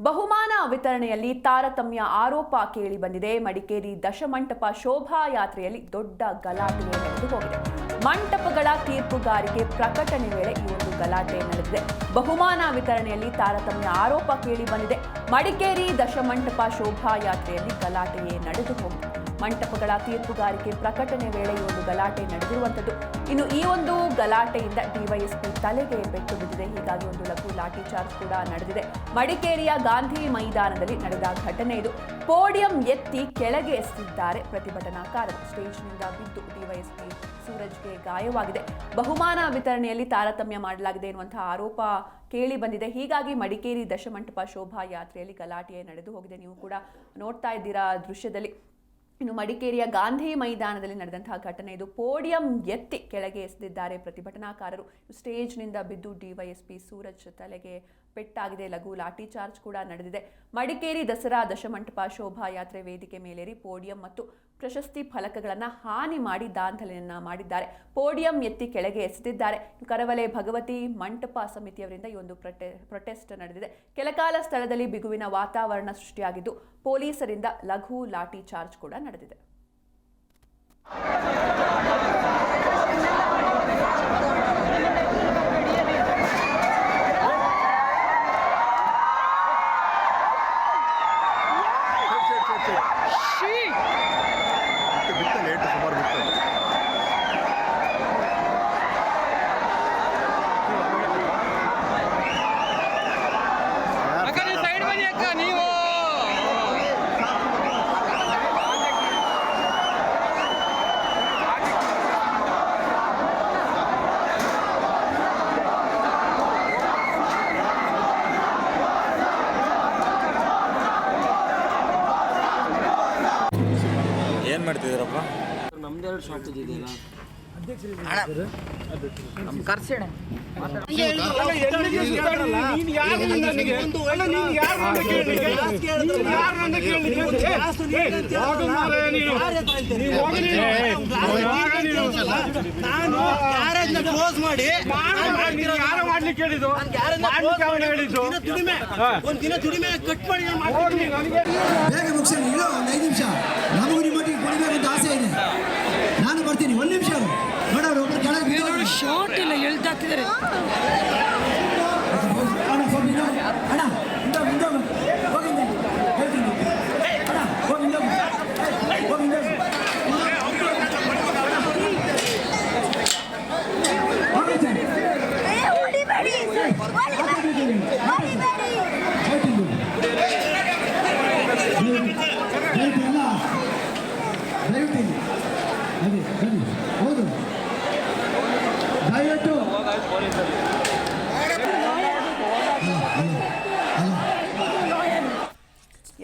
ಬಹುಮಾನ ವಿತರಣೆಯಲ್ಲಿ ತಾರತಮ್ಯ ಆರೋಪ ಕೇಳಿ ಬಂದಿದೆ. ಮಡಿಕೇರಿ ದಶಮಂಟಪ ಶೋಭಾಯಾತ್ರೆಯಲ್ಲಿ ದೊಡ್ಡ ಗಲಾಟೆ ನಡೆದು ಹೋಗಿದೆ. ಮಂಟಪಗಳ ತೀರ್ಪುಗಾರಿಕೆ ಪ್ರಕಟಣೆ ವೇಳೆ ಈ ಒಂದು ಗಲಾಟೆ ನಡೆದಿದೆ. ಬಹುಮಾನ ವಿತರಣೆಯಲ್ಲಿ ತಾರತಮ್ಯ ಆರೋಪ ಕೇಳಿ ಬಂದಿದೆ. ಮಡಿಕೇರಿ ದಶಮಂಟಪ ಶೋಭಾಯಾತ್ರೆಯಲ್ಲಿ ಗಲಾಟೆಯೇ ನಡೆದು ಹೋಗಿದೆ. ಮಂಟಪಗಳ ತೀರ್ಪುಗಾರಿಕೆ ಪ್ರಕಟಣೆ ವೇಳೆ ಈ ಒಂದು ಗಲಾಟೆ ನಡೆದಿರುವಂಥದ್ದು. ಇನ್ನು ಈ ಒಂದು ಗಲಾಟೆಯಿಂದ ಡಿವೈಎಸ್ಪಿ ತಲೆಗೆ ಪೆಟ್ಟು ಬಿದ್ದಿದೆ. ಹೀಗಾಗಿ ಒಂದು ಲಘು ಲಾಠಿ ಚಾರ್ಜ್ ಕೂಡ ನಡೆದಿದೆ. ಮಡಿಕೇರಿಯ ಗಾಂಧಿ ಮೈದಾನದಲ್ಲಿ ನಡೆದ ಘಟನೆ ಇದು. ಪೋಡಿಯಂ ಎತ್ತಿ ಕೆಳಗೆ ಎಸೆದಿದ್ದಾರೆ ಪ್ರತಿಭಟನಾಕಾರರು. ಸ್ಟೇಜ್ನಿಂದ ಬಿದ್ದು ಡಿವೈಎಸ್ಪಿ ಸೂರಜ್ಗೆ ಗಾಯವಾಗಿದೆ. ಬಹುಮಾನ ವಿತರಣೆಯಲ್ಲಿ ತಾರತಮ್ಯ ಮಾಡಲಾಗಿದೆ ಎನ್ನುವಂತಹ ಆರೋಪ ಕೇಳಿ ಬಂದಿದೆ. ಹೀಗಾಗಿ ಮಡಿಕೇರಿ ದಶಮಂಟಪ ಶೋಭಾಯಾತ್ರೆಯಲ್ಲಿ ಗಲಾಟೆ ನಡೆದು ಹೋಗಿದೆ. ನೀವು ಕೂಡ ನೋಡ್ತಾ ಇದ್ದೀರಾ ದೃಶ್ಯದಲ್ಲಿ. ಇನ್ನು ಮಡಿಕೇರಿಯ ಗಾಂಧಿ ಮೈದಾನದಲ್ಲಿ ನಡೆದಂತಹ ಘಟನೆ ಇದು. ಪೋಡಿಯಂ ಎತ್ತಿ ಕೆಳಗೆ ಎಸೆದಿದ್ದಾರೆ ಪ್ರತಿಭಟನಾಕಾರರು. ಸ್ಟೇಜ್ನಿಂದ ಬಿದ್ದು ಡಿವೈಎಸ್ಪಿ ಸೂರಜ್ ತಲೆಗೆ ಪೆಟ್ಟಾಗಿದೆ. ಲಘು ಲಾಠಿ ಚಾರ್ಜ್ ಕೂಡ ನಡೆದಿದೆ. ಮಡಿಕೇರಿ ದಸರಾ ದಶಮಂಟಪ ಶೋಭಾಯಾತ್ರೆ ವೇದಿಕೆ ಮೇಲೇರಿ ಪೋಡಿಯಂ ಮತ್ತು ಪ್ರಶಸ್ತಿ ಫಲಕಗಳನ್ನು ಹಾನಿ ಮಾಡಿ ದಾಂಧಲೆಯನ್ನ ಮಾಡಿದ್ದಾರೆ. ಪೋಡಿಯಂ ಎತ್ತಿ ಕೆಳಗೆ ಎಸೆದಿದ್ದಾರೆ. ಕರವಲೆ ಭಗವತಿ ಮಂಟಪ ಸಮಿತಿಯವರಿಂದ ಈ ಒಂದು ಪ್ರೊಟೆಸ್ಟ್ ನಡೆದಿದೆ. ಕೆಲಕಾಲ ಸ್ಥಳದಲ್ಲಿ ಬಿಗುವಿನ ವಾತಾವರಣ ಸೃಷ್ಟಿಯಾಗಿದ್ದು ಪೊಲೀಸರಿಂದ ಲಘು ಲಾಠಿ ಚಾರ್ಜ್ ಕೂಡ ನಡೆದಿದೆ. ಏನ್ ಮಾಡ್ತಿದ್ದೀರಪ್ಪ? ನಮ್ದೆರಡು ಶಾಪ್ ಇದೆಯಲ್ಲ ನಮ್ಮ ಕರ್ಸಣ ಕ್ಲೋಸ್ ಮಾಡಿ ಮಾಡ್ಲಿಕ್ಕೆ ಹೇಳಿದ್ದು ಒಂದು ದಿನ ದುಡಿಮೆ ಕಟ್ ಮಾಡಿ ಬೇಗ ಮುಗಿಸಿ. ಇಲ್ಲ ಒಂದು 5 ನಿಮಿಷ ನಮಗೂ ನಿಮ್ಮೊಟ್ಟಿಗೆ ಕೊಡಬೇಕಂತ ಆಸೆ ಇದೆ. ನಾನು ಬರ್ತೀನಿ. 1 ನಿಮಿಷ ನೋಡೋರು ಒಬ್ಬರು ಕೆಳಗೆ ಶಾರ್ಟ್ ಇಲ್ಲ ಹೇಳ್ತಾತಿದ್ದಾರೆ.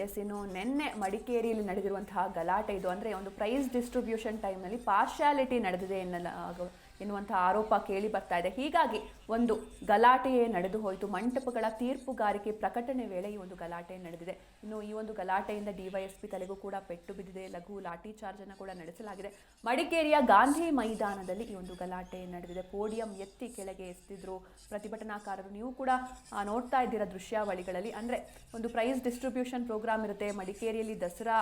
ಎಸ್, ಇನ್ನು ನಿನ್ನೆ ಮಡಿಕೇರಿಯಲ್ಲಿ ನಡೆದಿರುವಂತಹ ಗಲಾಟೆ ಇದು. ಅಂದರೆ ಒಂದು ಪ್ರೈಸ್ ಡಿಸ್ಟ್ರಿಬ್ಯೂಷನ್ ಟೈಮ್ನಲ್ಲಿ ಪಾರ್ಶಾಲಿಟಿ ನಡೆದಿದೆ ಎನ್ನುವಂತಹ ಆರೋಪ ಕೇಳಿ ಬರ್ತಾ ಇದೆ. ಹೀಗಾಗಿ ಒಂದು ಗಲಾಟೆಯೇ ನಡೆದು ಹೋಯಿತು. ಮಂಟಪಗಳ ತೀರ್ಪುಗಾರಿಕೆ ಪ್ರಕಟಣೆ ವೇಳೆ ಈ ಒಂದು ಗಲಾಟೆ ನಡೆದಿದೆ. ಇನ್ನು ಈ ಒಂದು ಗಲಾಟೆಯಿಂದ ಡಿವೈಎಸ್ಪಿ ತಲೆಗೂ ಕೂಡ ಪೆಟ್ಟು ಬಿದ್ದಿದೆ. ಲಘು ಲಾಠಿ ಚಾರ್ಜ್ ಅನ್ನು ಕೂಡ ನಡೆಸಲಾಗಿದೆ. ಮಡಿಕೇರಿಯ ಗಾಂಧಿ ಮೈದಾನದಲ್ಲಿ ಈ ಒಂದು ಗಲಾಟೆ ನಡೆದಿದೆ. ಪೋಡಿಯಂ ಎತ್ತಿ ಕೆಳಗೆ ಎಸೆದಿದ್ರು ಪ್ರತಿಭಟನಾಕಾರರು. ನೀವು ಕೂಡ ನೋಡ್ತಾ ಇದ್ದೀರಾ ದೃಶ್ಯಾವಳಿಗಳಲ್ಲಿ. ಅಂದರೆ ಒಂದು ಪ್ರೈಸ್ ಡಿಸ್ಟ್ರಿಬ್ಯೂಷನ್ ಪ್ರೋಗ್ರಾಮ್ ಇರುತ್ತೆ. ಮಡಿಕೇರಿಯಲ್ಲಿ ದಸರಾ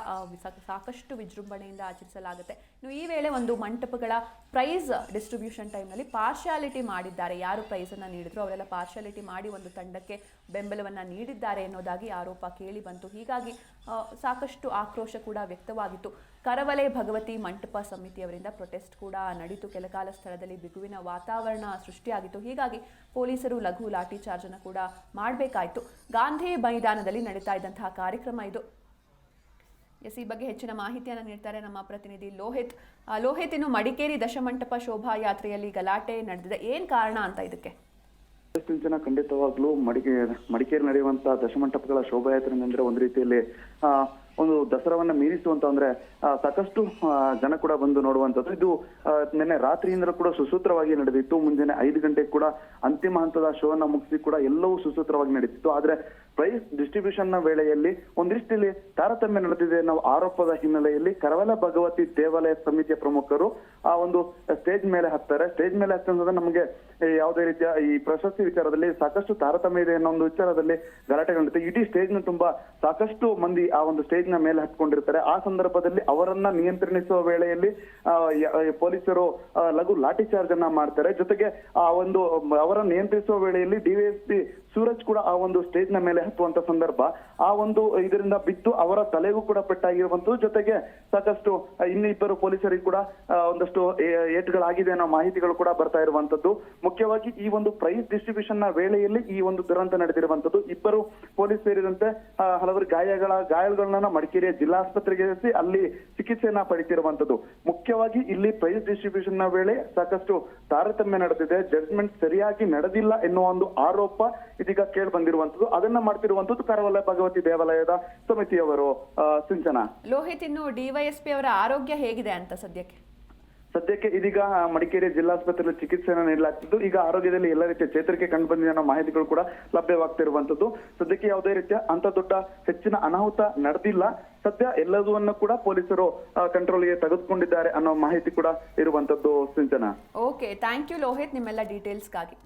ಸಾಕಷ್ಟು ವಿಜೃಂಭಣೆಯಿಂದ ಆಚರಿಸಲಾಗುತ್ತೆ. ಇನ್ನು ಈ ವೇಳೆ ಒಂದು ಮಂಟಪಗಳ ಪ್ರೈಸ್ ಡಿಸ್ಟ್ರಿಬ್ಯೂಷನ್ ಟೈಮ್ನಲ್ಲಿ ಪಾರ್ಶಾಲಿಟಿ ಮಾಡಿದ್ದಾರೆ. ಯಾರು ಪ್ರೈಸನ್ನು ನೀಡಿದ್ರು ಅವರೆಲ್ಲ ಪಾರ್ಶಾಲಿಟಿ ಮಾಡಿ ಒಂದು ತಂಡಕ್ಕೆ ಬೆಂಬಲವನ್ನು ನೀಡಿದ್ದಾರೆ ಎನ್ನುವುದಾಗಿ ಆರೋಪ ಕೇಳಿ ಬಂತು. ಹೀಗಾಗಿ ಸಾಕಷ್ಟು ಆಕ್ರೋಶ ಕೂಡ ವ್ಯಕ್ತವಾಗಿತ್ತು. ಕರವಲೆ ಭಗವತಿ ಮಂಟಪ ಸಮಿತಿಯವರಿಂದ ಪ್ರೊಟೆಸ್ಟ್ ಕೂಡ ನಡೀತು. ಕೆಲಕಾಲ ಸ್ಥಳದಲ್ಲಿ ಬಿಗುವಿನ ವಾತಾವರಣ ಸೃಷ್ಟಿಯಾಗಿತ್ತು. ಹೀಗಾಗಿ ಪೊಲೀಸರು ಲಘು ಲಾಠಿ ಚಾರ್ಜ್ ಅನ್ನು ಕೂಡ ಮಾಡಬೇಕಾಯಿತು. ಗಾಂಧಿ ಮೈದಾನದಲ್ಲಿ ನಡೀತಾ ಇದ್ದಂತಹ ಕಾರ್ಯಕ್ರಮ ಇದು. ಎಸ್, ಈ ಬಗ್ಗೆ ಹೆಚ್ಚಿನ ಮಾಹಿತಿಯನ್ನು ನೀಡ್ತಾರೆ ನಮ್ಮ ಪ್ರತಿನಿಧಿ ಲೋಹಿತ್. ಲೋಹಿತ್, ಇನ್ನು ಮಡಿಕೇರಿ ದಶಮಂಟಪ ಶೋಭಾಯಾತ್ರೆಯಲ್ಲಿ ಗಲಾಟೆ ನಡೆದಿದೆ, ಏನ್ ಕಾರಣ ಅಂತ ಇದಕ್ಕೆ? ಜನ ಖಂಡಿತವಾಗ್ಲೂ ಮಡಿಕೇರಿ ನಡೆಯುವಂತಹ ದಶಮಂಟಪಗಳ ಶೋಭಾಯಾತ್ರೆ ಅಂದ್ರೆ ಒಂದು ರೀತಿಯಲ್ಲಿ ಒಂದು ದಸರಾವನ್ನ ಮೀರಿಸುವಂತ ಅಂದ್ರೆ ಸಾಕಷ್ಟು ಜನ ಕೂಡ ಬಂದು ನೋಡುವಂತದ್ದು. ಇದು ನಿನ್ನೆ ರಾತ್ರಿಯಿಂದ ಕೂಡ ಸುಸೂತ್ರವಾಗಿ ನಡೆದಿತ್ತು. ಮುಂಜಾನೆ 5 ಗಂಟೆಗೆ ಕೂಡ ಅಂತಿಮ ಹಂತದ ಶೋನ ಮುಗಿಸಿ ಕೂಡ ಎಲ್ಲವೂ ಸುಸೂತ್ರವಾಗಿ ನಡೀತಿತ್ತು. ಆದ್ರೆ ಪ್ರೈಸ್ ಡಿಸ್ಟ್ರಿಬ್ಯೂಷನ್ ನ ವೇಳೆಯಲ್ಲಿ ಒಂದಿಷ್ಟಿಲ್ಲಿ ತಾರತಮ್ಯ ನಡೆದಿದೆ ಅನ್ನೋ ಆರೋಪದ ಹಿನ್ನೆಲೆಯಲ್ಲಿ ಕರವಲ ಭಗವತಿ ದೇವಾಲಯ ಸಮಿತಿಯ ಪ್ರಮುಖರು ಆ ಒಂದು ಸ್ಟೇಜ್ ಮೇಲೆ ಹತ್ತಾರೆ. ಸ್ಟೇಜ್ ಮೇಲೆ ಹತ್ತಂದ್ರೆ ನಮಗೆ ಯಾವುದೇ ರೀತಿಯ ಈ ಪ್ರಶಸ್ತಿ ವಿಚಾರದಲ್ಲಿ ಸಾಕಷ್ಟು ತಾರತಮ್ಯ ಇದೆ ಅನ್ನೋ ಒಂದು ವಿಚಾರದಲ್ಲಿ ಗಲಾಟೆಗಳು ನಡೆಯುತ್ತೆ. ಇಡೀ ಸ್ಟೇಜ್ ನ ತುಂಬಾ ಸಾಕಷ್ಟು ಮಂದಿ ಆ ಒಂದು ಸ್ಟೇಜ್ ನ ಮೇಲೆ ಹತ್ಕೊಂಡಿರ್ತಾರೆ. ಆ ಸಂದರ್ಭದಲ್ಲಿ ಅವರನ್ನ ನಿಯಂತ್ರಿಸುವ ವೇಳೆಯಲ್ಲಿ ಪೊಲೀಸರು ಲಘು ಲಾಠಿ ಚಾರ್ಜ್ ಅನ್ನ ಮಾಡ್ತಾರೆ. ಜೊತೆಗೆ ಆ ಒಂದು ಅವರನ್ನು ನಿಯಂತ್ರಿಸುವ ವೇಳೆಯಲ್ಲಿ ಡಿವೈಎಸ್ಪಿ ಸೂರಜ್ ಕೂಡ ಆ ಒಂದು ಸ್ಟೇಜ್ ನ ಮೇಲೆ ಹತ್ತುವಂತ ಸಂದರ್ಭ ಆ ಒಂದು ಇದರಿಂದ ಬಿದ್ದು ಅವರ ತಲೆಗೂ ಕೂಡ ಪೆಟ್ಟಾಗಿರುವಂತದ್ದು. ಜೊತೆಗೆ ಸಾಕಷ್ಟು ಇನ್ನಿಬ್ಬರು ಪೊಲೀಸರಿಗೆ ಕೂಡ ಒಂದಷ್ಟು ಏಟುಗಳಾಗಿದೆ ಅನ್ನೋ ಮಾಹಿತಿಗಳು ಕೂಡ ಬರ್ತಾ ಇರುವಂತದ್ದು. ಮುಖ್ಯವಾಗಿ ಈ ಒಂದು ಪ್ರೈಸ್ ಡಿಸ್ಟ್ರಿಬ್ಯೂಷನ್ ನ ವೇಳೆಯಲ್ಲಿ ಈ ಒಂದು ದುರಂತ ನಡೆದಿರುವಂತದ್ದು. ಇಬ್ಬರು ಪೊಲೀಸ್ ಸೇರಿದಂತೆ ಹಲವರು ಗಾಯಗಳನ್ನ ಮಡಿಕೇರಿಯ ಜಿಲ್ಲಾಸ್ಪತ್ರೆಗೆ ಅಲ್ಲಿ ಚಿಕಿತ್ಸೆಯನ್ನ ಪಡಿತಿರುವಂತದ್ದು. ಮುಖ್ಯವಾಗಿ ಇಲ್ಲಿ ಪ್ರೈಸ್ ಡಿಸ್ಟ್ರಿಬ್ಯೂಷನ್ ನ ವೇಳೆ ಸಾಕಷ್ಟು ತಾರತಮ್ಯ ನಡೆದಿದೆ, ಜಡ್ಜ್ಮೆಂಟ್ ಸರಿಯಾಗಿ ನಡೆದಿಲ್ಲ ಎನ್ನುವ ಒಂದು ಆರೋಪ ಇದೀಗ ಕೇಳಿ ಬಂದಿರುವಂತದ್ದು. ಅದನ್ನ ಮಾಡ್ತಿರುವಂತದ್ದು ಕರವಲ ಭಗವತಿ ದೇವಾಲಯದ ಸಮಿತಿಯವರು. ಸಿಂಚನಾ, ಲೋಹಿತ್, ಇನ್ನು ಡಿವೈಎಸ್ಪಿ ಅವರ ಆರೋಗ್ಯ ಹೇಗಿದೆ ಅಂತ ಸದ್ಯಕ್ಕೆ ಇದೀಗ ಮಡಿಕೇರಿ ಜಿಲ್ಲಾಸ್ಪತ್ರೆಯಲ್ಲಿ ಚಿಕಿತ್ಸೆಯನ್ನು ನೀಡಲಾಗ್ತಿದ್ದು. ಈಗ ಆರೋಗ್ಯದಲ್ಲಿ ಎಲ್ಲ ರೀತಿಯ ಚೇತರಿಕೆ ಕಂಡು ಬಂದಿದೆ ಅನ್ನೋ ಮಾಹಿತಿಗಳು ಕೂಡ ಲಭ್ಯವಾಗ್ತಿರುವಂತದ್ದು. ಸದ್ಯಕ್ಕೆ ಯಾವುದೇ ರೀತಿಯ ಅಂತ ದೊಡ್ಡ ಹೆಚ್ಚಿನ ಅನಾಹುತ ನಡೆದಿಲ್ಲ. ಸದ್ಯ ಎಲ್ಲದನ್ನು ಕೂಡ ಪೊಲೀಸರು ಕಂಟ್ರೋಲ್ಗೆ ತೆಗೆದುಕೊಂಡಿದ್ದಾರೆ ಅನ್ನೋ ಮಾಹಿತಿ ಕೂಡ ಇರುವಂತದ್ದು. Sinchana, okay, thank you Lohith ನಿಮ್ಮೆಲ್ಲ ಡೀಟೇಲ್ಸ್ಗಾಗಿ.